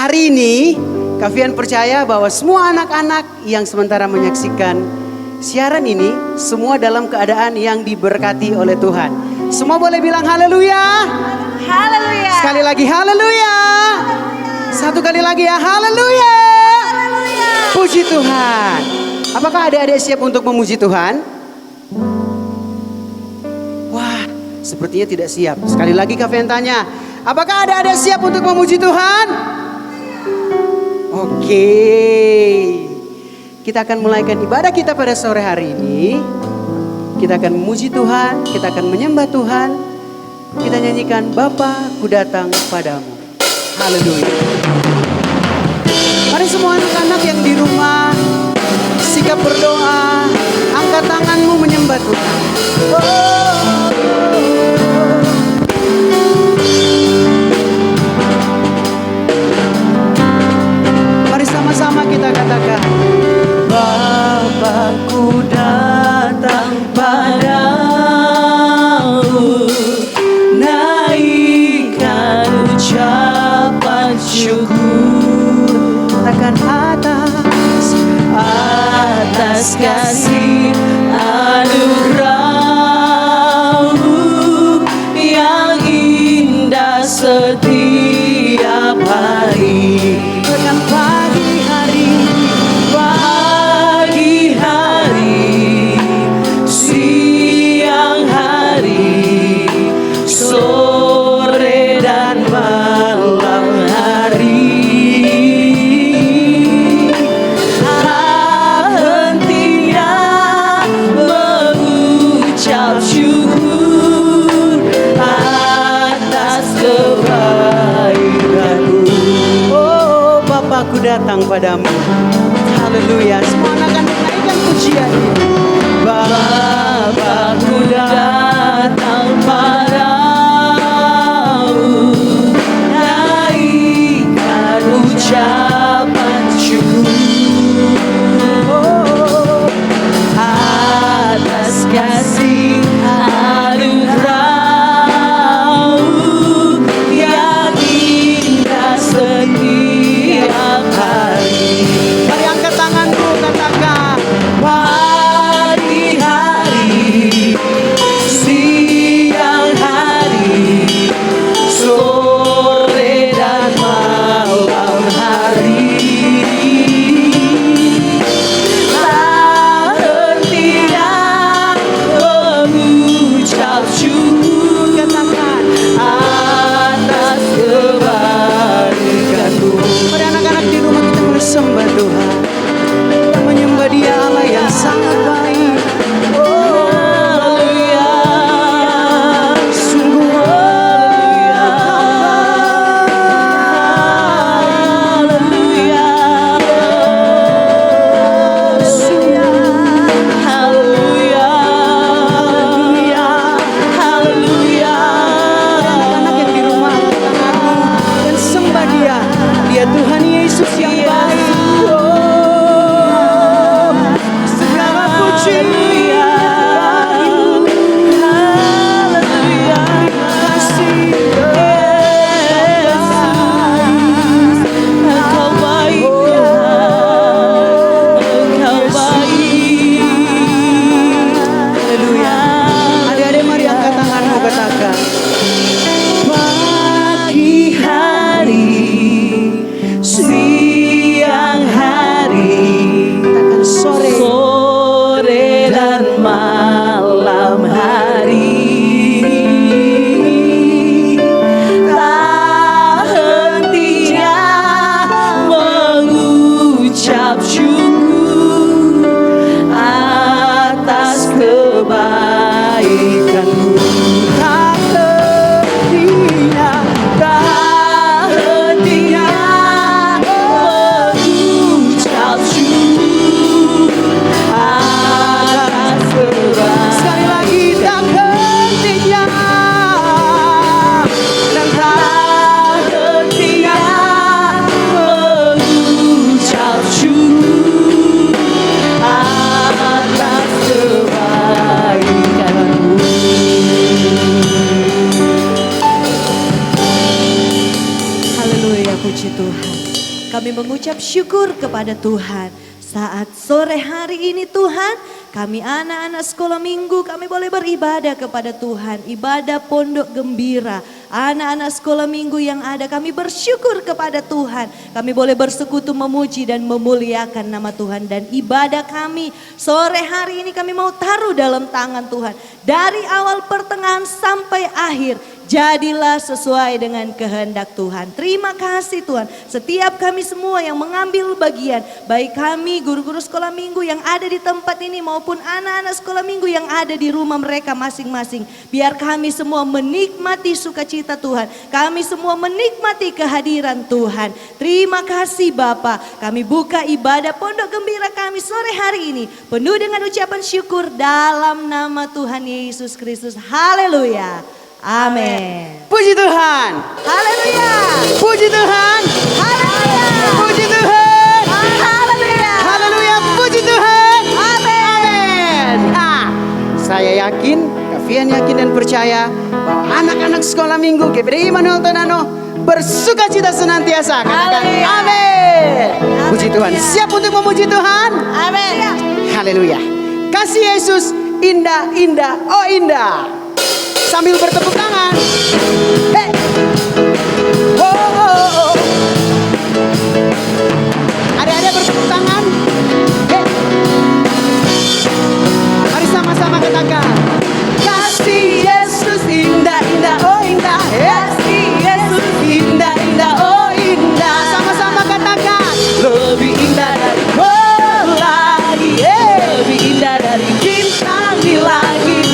hari ini Kavian percaya bahwa semua anak-anak yang sementara menyaksikan siaran ini semua dalam keadaan yang diberkati oleh Tuhan. Semua boleh bilang haleluya. Haleluya. Sekali lagi haleluya. Satu kali lagi ya haleluya. Puji Tuhan. Apakah adik-adik siap untuk memuji Tuhan? Wah, sepertinya tidak siap. Sekali lagi Kavian tanya, apakah adik-adik siap untuk memuji Tuhan? Oke. Kita akan mulaikan ibadah kita pada sore hari ini. Kita akan memuji Tuhan, kita akan menyembah Tuhan. Kita nyanyikan Bapa, ku datang padamu. Haleluya. Mari semua anak-anak yang di rumah, sikap berdoa, angkat tanganmu menyembah Tuhan. Mari sama-sama kita katakan, Bapakku datang padamu, naikkan ucapan syukur, katakan atas kasih anugerah-Mu yang indah setiap hari. Dengan pagi hari, siang hari, sore dan malam hari. Tak hentinya mengucap syukur atas kebaikan-Mu. Oh, Bapakku datang padamu. Haleluya. Semua akan menaikkan pujian. Bapakku datang padamu, naikkan ucapan syukur atas kasih anugerah-Mu yang indah setiap hari. Mari angkat tanganmu, katakan mengucap syukur kepada Tuhan. Saat sore hari ini Tuhan, kami anak-anak sekolah minggu kami boleh beribadah kepada Tuhan. Ibadah pondok gembira. Anak-anak sekolah minggu yang ada kami bersyukur kepada Tuhan. Kami boleh bersekutu memuji dan memuliakan nama Tuhan. Dan ibadah kami sore hari ini kami mau taruh dalam tangan Tuhan. Dari awal pertengahan sampai akhir. Jadilah sesuai dengan kehendak Tuhan. Terima kasih Tuhan. Setiap kami semua yang mengambil bagian. Baik kami guru-guru sekolah minggu yang ada di tempat ini maupun anak-anak sekolah minggu yang ada di rumah mereka masing-masing. Biar kami semua menikmati sukacita Tuhan. Kami semua menikmati kehadiran Tuhan. Terima kasih Bapa. Kami buka ibadah pondok gembira kami sore hari ini. Penuh dengan ucapan syukur dalam nama Tuhan Yesus Kristus. Haleluya. Amin. Puji Tuhan. Haleluya. Puji Tuhan. Haleluya. Puji Tuhan. Haleluya. Haleluya. Puji Tuhan. Amin. Amin. Nah, saya yakin, Kavian yakin dan percaya bahwa anak-anak sekolah minggu GPD Immanuel Tonano bersuka cita senantiasa. Katakan Haleluya. amin. Puji Tuhan. Siap untuk memuji Tuhan? Amin. Haleluya. Kasih Yesus indah, indah, oh indah. Sambil bertepuk tangan. Hey. Oh, oh, oh. Adik-adik bertepuk tangan. Hey. Mari sama-sama katakan. Kasih Yesus indah, indah, oh indah. Kasih Yesus indah, indah, oh indah. Sama-sama katakan. Lebih indah dari pelangi. Lebih indah dari bintang di langit.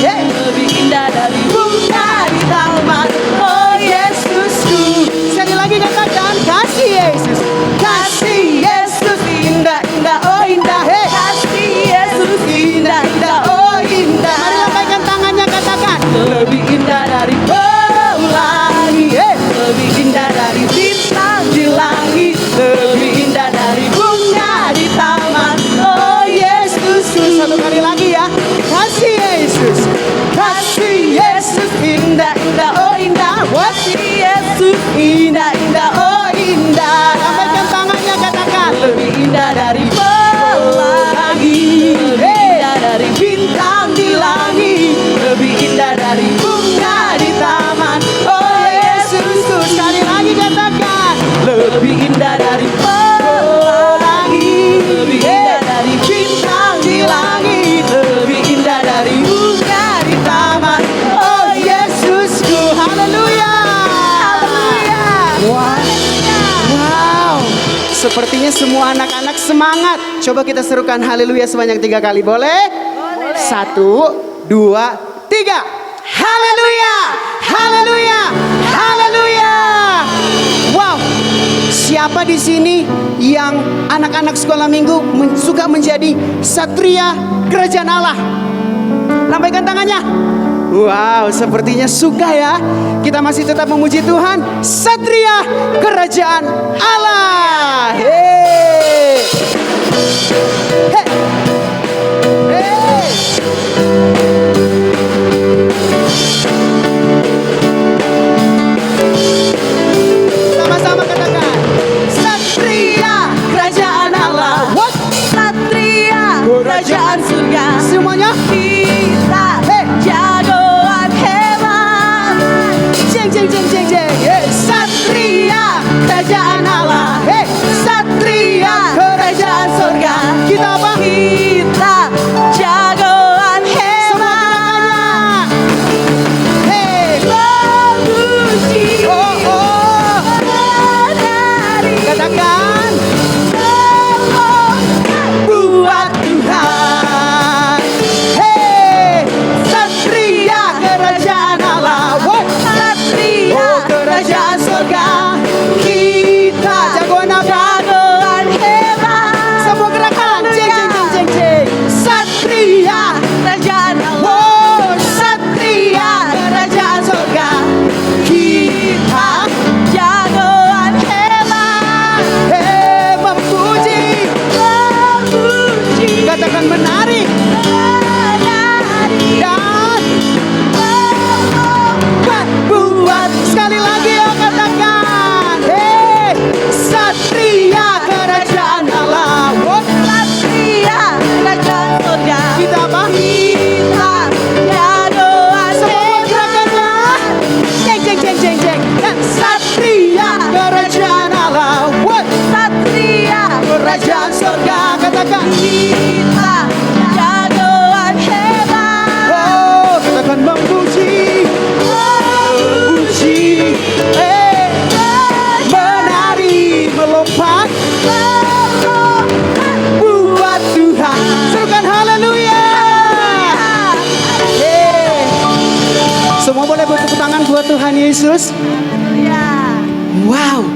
Lebih indah dari bunga di taman. Oh Yesusku. Sekali lagi katakan. Kasih Yesus. Kasih Yesus indah, indah, oh indah. Hey. Kasih Yesus indah, indah, oh indah. Mari lambaikan tangannya katakan. Lebih indah dari pelangi. Hey. Lebih indah dari bintang di langit. Lebih indah dari bunga di taman. Oh Yesusku. Satu kali lagi ya. Kasih Yesus. Kasih Yesus indah, indah, oh indah. Kasih Yesus indah, indah, oh indah. Lambaikan tangannya katakan. Lebih indah dari pelangi. Lebih indah dari bintang di langit. Lebih indah dari bunga di taman. Oh Yesusku. Sekali lagi katakan. Lebih indah dari pelangi. Lebih indah dari bintang di langit. Lebih indah dari bunga di taman. Oh Yesusku. Haleluya. Haleluya. Wow. Sepertinya semua anak-anak semangat. Coba kita serukan haleluya sebanyak 3 kali. Boleh? Boleh. 1, 2, 3. Haleluya. Haleluya. Haleluya. Wow. Siapa di sini yang anak-anak sekolah minggu suka menjadi satria kerajaan Allah? Lambaikan tangannya. Wow, sepertinya suka ya. Kita masih tetap memuji Tuhan. Satria kerajaan Allah. Hey. Hey. Hey. Sama-sama katakan. Satria kerajaan Allah. What? Satria kerajaan surga. Semuanya. Kita Hey. jagoan hebat. Jeng jeng jeng jeng jeng. Hey. Satria kerajaan Allah. Hey. Satria kerajaan buat Tuhan Yesus? Ya. Wow,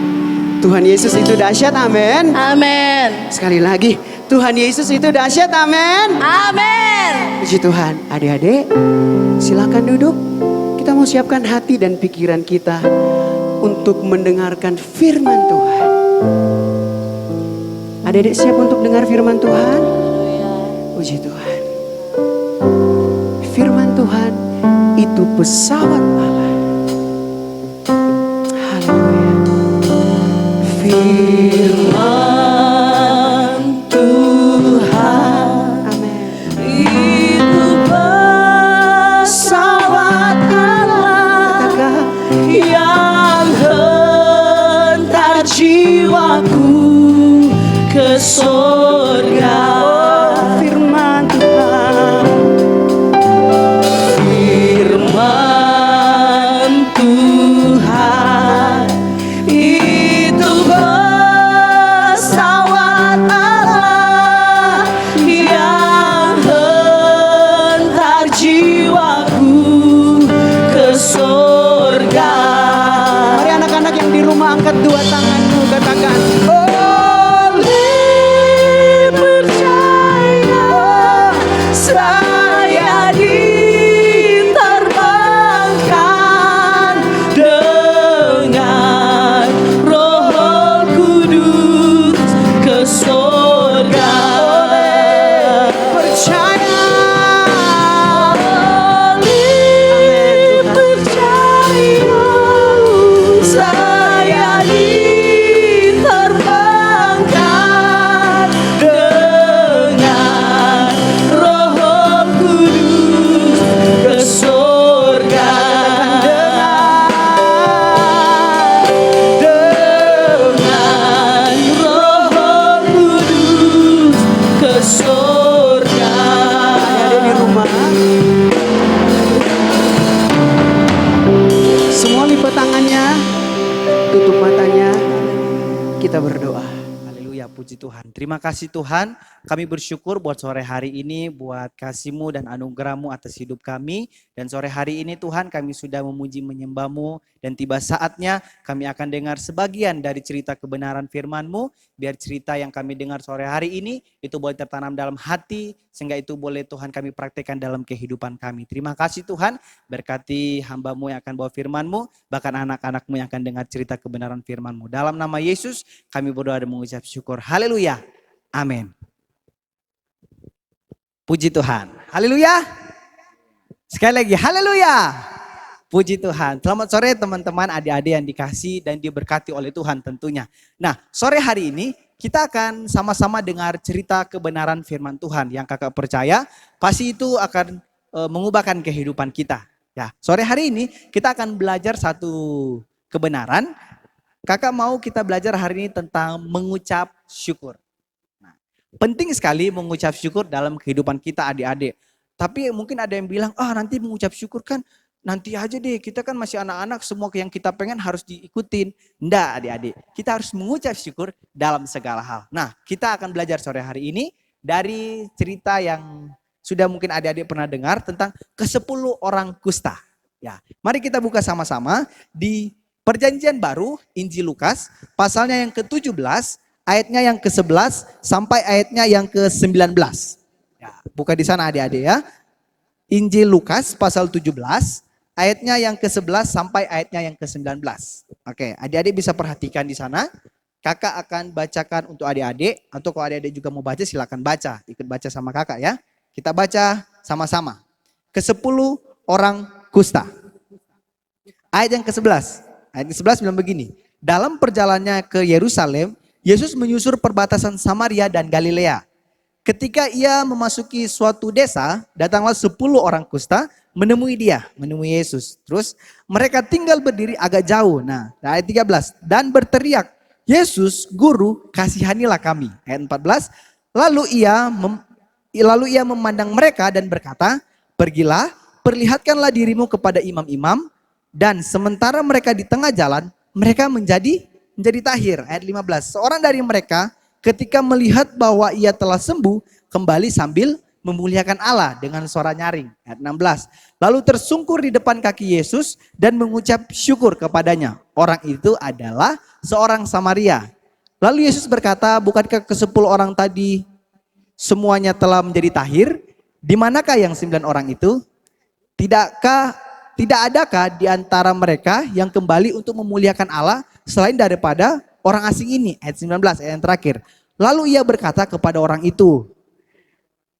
Tuhan Yesus itu dahsyat, amin. Amin. Sekali lagi, Tuhan Yesus itu dahsyat, amin. Amin. Puji Tuhan. Adik-adik, silakan duduk. Kita mau siapkan hati dan pikiran kita untuk mendengarkan firman Tuhan. Adik-adik siap untuk dengar firman Tuhan? Puji Tuhan. Firman Tuhan itu pesawat Allah. Haleluya. Firman Tuhan. Amin. Itu pesawat Allah yang hentar jiwaku ke surga. Firman Tuhan. Firman Tuhan itu pesawat Allah yang hentar jiwaku ke surga. Mari anak-anak yang di rumah angkat dua tanganmu, katakan. Oleh percaya saya diterbangkan dengan Roh Kudus ke surga. Percaya. Oleh percaya saya diterbangkan dengan Roh Kudus ke surga. Dengan Roh Kudus ke surga. Ada di rumah. Semua lipat tangannya, tutup matanya. Kita berdoa. Haleluya, puji Tuhan. Terima kasih Tuhan, kami bersyukur buat sore hari ini, buat kasih-Mu dan anugerah-Mu atas hidup kami. Dan sore hari ini Tuhan, kami sudah memuji menyembah-Mu. Dan tiba saatnya kami akan dengar sebagian dari cerita kebenaran firman-Mu. Biar cerita yang kami dengar sore hari ini, itu boleh tertanam dalam hati, sehingga itu boleh Tuhan kami praktekkan dalam kehidupan kami. Terima kasih Tuhan, berkati hamba-Mu yang akan bawa firman-Mu, bahkan anak-anak-Mu yang akan dengar cerita kebenaran firman-Mu. Dalam nama Yesus, kami berdoa dan mengucap syukur. Haleluya. Amin. Puji Tuhan. Haleluya. Sekali lagi, haleluya. Puji Tuhan. Selamat sore teman-teman, adik-adik yang dikasih dan diberkati oleh Tuhan tentunya. Nah, sore hari ini kita akan sama-sama dengar cerita kebenaran firman Tuhan. Yang kakak percaya, pasti itu akan mengubahkan kehidupan kita. Ya, sore hari ini kita akan belajar satu kebenaran. Kakak mau kita belajar hari ini tentang mengucap syukur. Nah, penting sekali mengucap syukur dalam kehidupan kita adik-adik. Tapi mungkin ada yang bilang, nanti mengucap syukur kan nanti aja deh, kita kan masih anak-anak, semua yang kita pengen harus diikutin. Enggak adik-adik, kita harus mengucap syukur dalam segala hal. Nah, kita akan belajar sore hari ini dari cerita yang sudah mungkin adik-adik pernah dengar tentang ke-10 orang kusta. Ya, mari kita buka sama-sama di Perjanjian Baru, Injil Lukas, pasalnya yang ke-17, ayatnya yang ke-11 sampai ayatnya yang ke-19. Ya, buka di sana adik-adik ya. Injil Lukas pasal 17, ayatnya yang ke-11 sampai ayatnya yang ke-19. Oke, adik-adik bisa perhatikan di sana. Kakak akan bacakan untuk adik-adik, atau kalau adik-adik juga mau baca silakan baca. Ikut baca sama kakak ya. Kita baca sama-sama. Ke-10 orang kusta. Ayat yang ke-11. Ayat ke-11 bilang begini. Dalam perjalanannya ke Yerusalem, Yesus menyusur perbatasan Samaria dan Galilea. Ketika ia memasuki suatu desa, datanglah 10 orang kusta menemui Yesus. Terus mereka tinggal berdiri agak jauh. Nah, ayat 13. Dan berteriak, Yesus, Guru, kasihanilah kami. Ayat 14. Lalu ia memandang mereka dan berkata, pergilah, perlihatkanlah dirimu kepada imam-imam. Dan sementara mereka di tengah jalan, mereka menjadi tahir. Ayat 15. Seorang dari mereka ketika melihat bahwa ia telah sembuh, kembali sambil memuliakan Allah dengan suara nyaring. Ayat 16. Lalu tersungkur di depan kaki Yesus dan mengucap syukur kepadanya. Orang itu adalah seorang Samaria. Lalu Yesus berkata, bukankah ke-10 orang tadi semuanya telah menjadi tahir? Di manakah yang 9 orang itu? Tidak adakah di antara mereka yang kembali untuk memuliakan Allah selain daripada orang asing ini? Ayat 19, ayat yang terakhir. Lalu ia berkata kepada orang itu,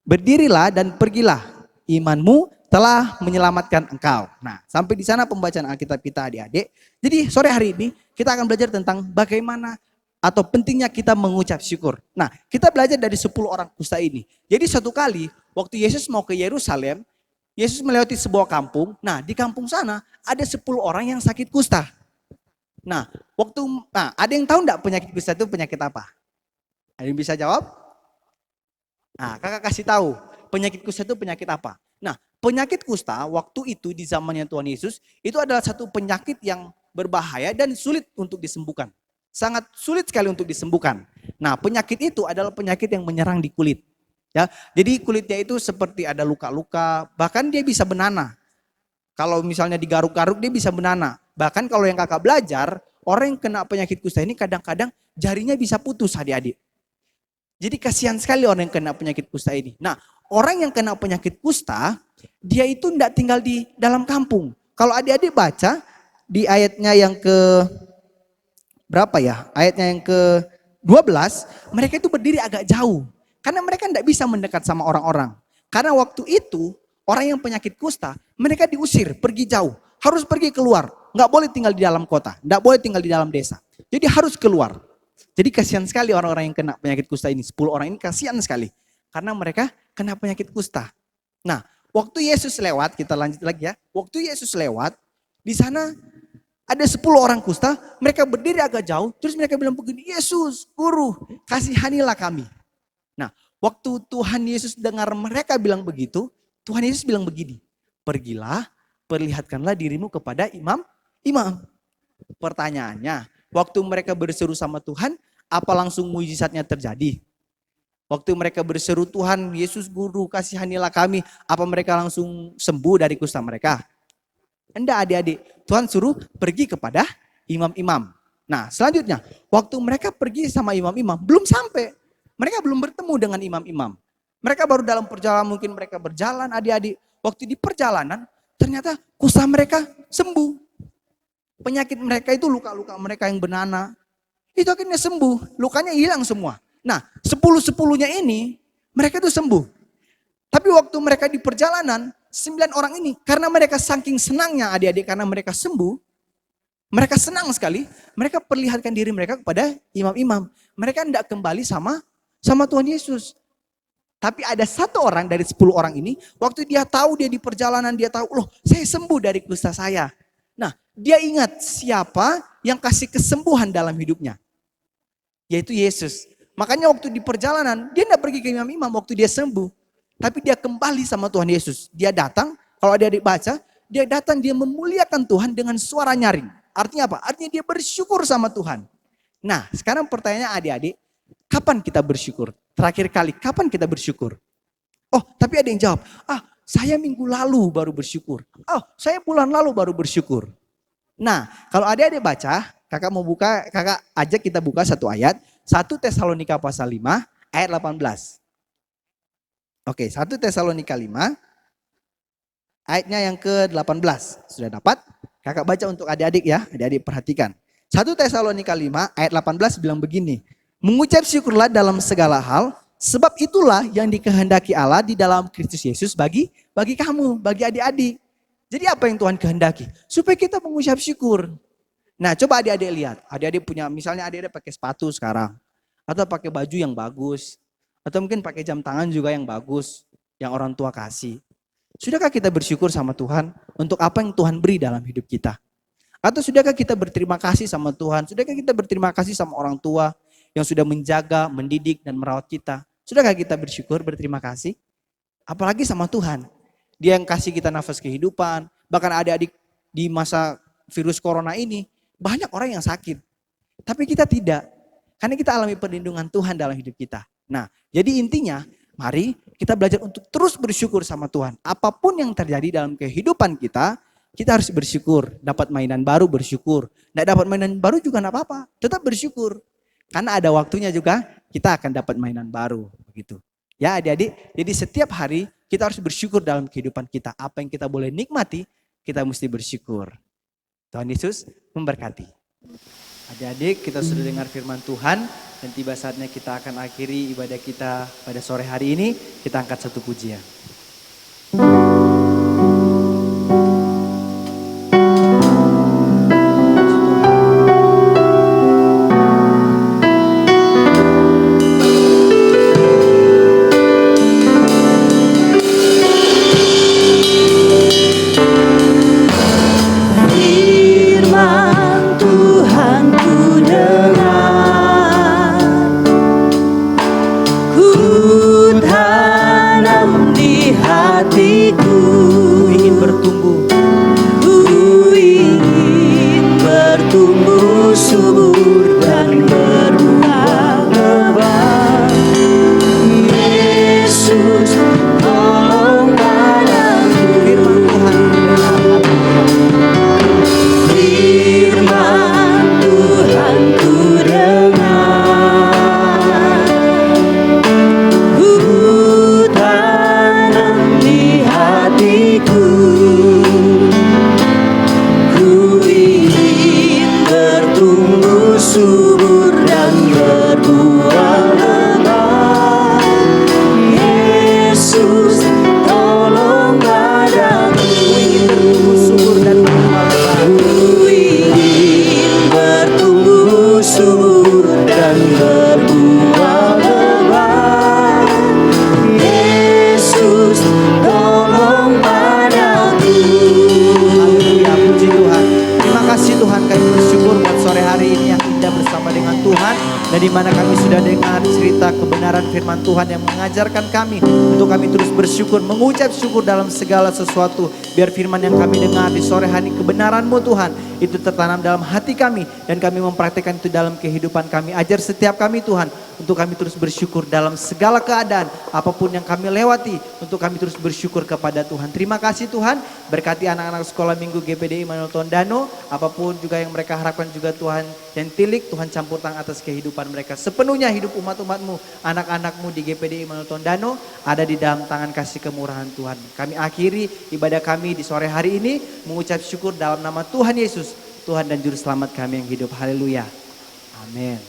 berdirilah dan pergilah, imanmu telah menyelamatkan engkau. Nah, sampai di sana pembacaan Alkitab kita adik-adik. Jadi sore hari ini kita akan belajar tentang bagaimana atau pentingnya kita mengucap syukur. Nah, kita belajar dari 10 orang kusta ini. Jadi satu kali waktu Yesus mau ke Yerusalem, Yesus melewati sebuah kampung. Nah, di kampung sana ada 10 orang yang sakit kusta. Nah, ada yang tahu enggak penyakit kusta itu penyakit apa? Ada yang bisa jawab? Nah, kakak kasih tahu, penyakit kusta itu penyakit apa? Nah, penyakit kusta waktu itu di zamannya Tuhan Yesus, itu adalah satu penyakit yang berbahaya dan sulit untuk disembuhkan. Sangat sulit sekali untuk disembuhkan. Nah, penyakit itu adalah penyakit yang menyerang di kulit. Ya, jadi kulitnya itu seperti ada luka-luka, bahkan dia bisa benana. Kalau misalnya digaruk-garuk dia bisa benana. Bahkan kalau yang kakak belajar, orang yang kena penyakit kusta ini kadang-kadang jarinya bisa putus adik-adik. Jadi kasihan sekali orang yang kena penyakit kusta ini. Nah, orang yang kena penyakit kusta, dia itu tidak tinggal di dalam kampung. Kalau adik-adik baca di ayatnya yang ke berapa ya? Ayatnya yang ke 12, mereka itu berdiri agak jauh. Karena mereka tidak bisa mendekat sama orang-orang. Karena waktu itu orang yang penyakit kusta, mereka diusir, pergi jauh. Harus pergi keluar. Nggak boleh tinggal di dalam kota. Nggak boleh tinggal di dalam desa. Jadi harus keluar. Jadi kasihan sekali orang-orang yang kena penyakit kusta ini. 10 orang ini kasihan sekali. Karena mereka kena penyakit kusta. Nah, waktu Yesus lewat, kita lanjut lagi ya. Waktu Yesus lewat, di sana ada 10 orang kusta. Mereka berdiri agak jauh. Terus mereka bilang begini, Yesus, Guru, kasihanilah kami. Nah, waktu Tuhan Yesus dengar mereka bilang begitu, Tuhan Yesus bilang begini, pergilah, perlihatkanlah dirimu kepada imam. Pertanyaannya, waktu mereka berseru sama Tuhan, apa langsung mujizatnya terjadi? Waktu mereka berseru Tuhan, Yesus Guru, kasihanilah kami, apa mereka langsung sembuh dari kusta mereka? Enggak adik-adik, Tuhan suruh pergi kepada imam-imam. Nah, selanjutnya, waktu mereka pergi sama imam-imam, belum sampai. Mereka belum bertemu dengan imam-imam. Mereka baru dalam perjalanan, mungkin mereka berjalan adik-adik. Waktu di perjalanan, ternyata kusta mereka sembuh. Penyakit mereka itu luka-luka mereka yang benana. Itu akhirnya sembuh, lukanya hilang semua. Nah, 10-10-nya ini, mereka itu sembuh. Tapi waktu mereka di perjalanan, 9 orang ini, karena mereka saking senangnya adik-adik, karena mereka sembuh, mereka senang sekali, mereka perlihatkan diri mereka kepada imam-imam. Mereka tidak kembali sama Tuhan Yesus. Tapi ada 1 orang dari 10 orang ini, waktu dia tahu dia di perjalanan, dia tahu, loh saya sembuh dari kusta saya. Nah, dia ingat siapa yang kasih kesembuhan dalam hidupnya. Yaitu Yesus. Makanya waktu di perjalanan, dia tidak pergi ke imam-imam waktu dia sembuh. Tapi dia kembali sama Tuhan Yesus. Dia datang, kalau adik-adik baca, dia datang, dia memuliakan Tuhan dengan suara nyaring. Artinya apa? Artinya dia bersyukur sama Tuhan. Nah, sekarang pertanyaannya adik-adik, kapan kita bersyukur? Terakhir kali, kapan kita bersyukur? Oh, tapi ada yang jawab, saya minggu lalu baru bersyukur. Oh, saya bulan lalu baru bersyukur. Nah, kalau adik-adik baca, kakak ajak kita buka satu ayat, 1 Tesalonika pasal 5 ayat 18. Oke, 1 Tesalonika 5 ayatnya yang ke-18. Sudah dapat? Kakak baca untuk adik-adik ya, adik-adik perhatikan. 1 Tesalonika 5 ayat 18 bilang begini, mengucap syukurlah dalam segala hal, sebab itulah yang dikehendaki Allah di dalam Kristus Yesus bagi kamu, bagi adik-adik. Jadi apa yang Tuhan kehendaki? Supaya kita mengucap syukur. Nah, coba adik-adik lihat. Adik-adik punya, misalnya adik-adik pakai sepatu sekarang. Atau pakai baju yang bagus. Atau mungkin pakai jam tangan juga yang bagus. Yang orang tua kasih. Sudahkah kita bersyukur sama Tuhan untuk apa yang Tuhan beri dalam hidup kita? Atau sudahkah kita berterima kasih sama Tuhan? Sudahkah kita berterima kasih sama orang tua yang sudah menjaga, mendidik, dan merawat kita? Sudahkah kita bersyukur, berterima kasih? Apalagi sama Tuhan. Dia yang kasih kita nafas kehidupan. Bahkan adik-adik di masa virus corona ini, banyak orang yang sakit. Tapi kita tidak. Karena kita alami perlindungan Tuhan dalam hidup kita. Nah, jadi intinya Mari kita belajar untuk terus bersyukur sama Tuhan. Apapun yang terjadi dalam kehidupan kita harus bersyukur. Dapat mainan baru bersyukur. Nggak dapat mainan baru juga nggak apa-apa. Tetap bersyukur. Karena ada waktunya juga kita akan dapat mainan baru. Begitu. Ya adik-adik, jadi setiap hari kita harus bersyukur dalam kehidupan kita. Apa yang kita boleh nikmati, kita mesti bersyukur. Tuhan Yesus memberkati. Adik-adik, kita sudah dengar firman Tuhan. Dan tiba saatnya kita akan akhiri ibadah kita pada sore hari ini. Kita angkat satu pujian. Dan di mana kami sudah dengar cerita kebenaran firman Tuhan yang mengajarkan kami untuk kami terus bersyukur, mengucap syukur dalam segala sesuatu. Biar firman yang kami dengar di sore hari, kebenaran-Mu Tuhan, itu tertanam dalam hati kami dan kami mempraktikkan itu dalam kehidupan kami. Ajar setiap kami Tuhan untuk kami terus bersyukur dalam segala keadaan, apapun yang kami lewati, untuk kami terus bersyukur kepada Tuhan. Terima kasih Tuhan, berkati anak-anak sekolah minggu GPDI Immanuel Tondano, apapun juga yang mereka harapkan juga Tuhan yang tilik, Tuhan campur tangan atas kehidupan mereka. Sepenuhnya hidup umat-umat-Mu, anak-anak-Mu di GPDI Immanuel Tondano ada di dalam tangan kasih kemurahan Tuhan. Kami akhiri ibadah kami di sore hari ini mengucap syukur dalam nama Tuhan Yesus, Tuhan dan Juru Selamat kami yang hidup. Haleluya. Amin.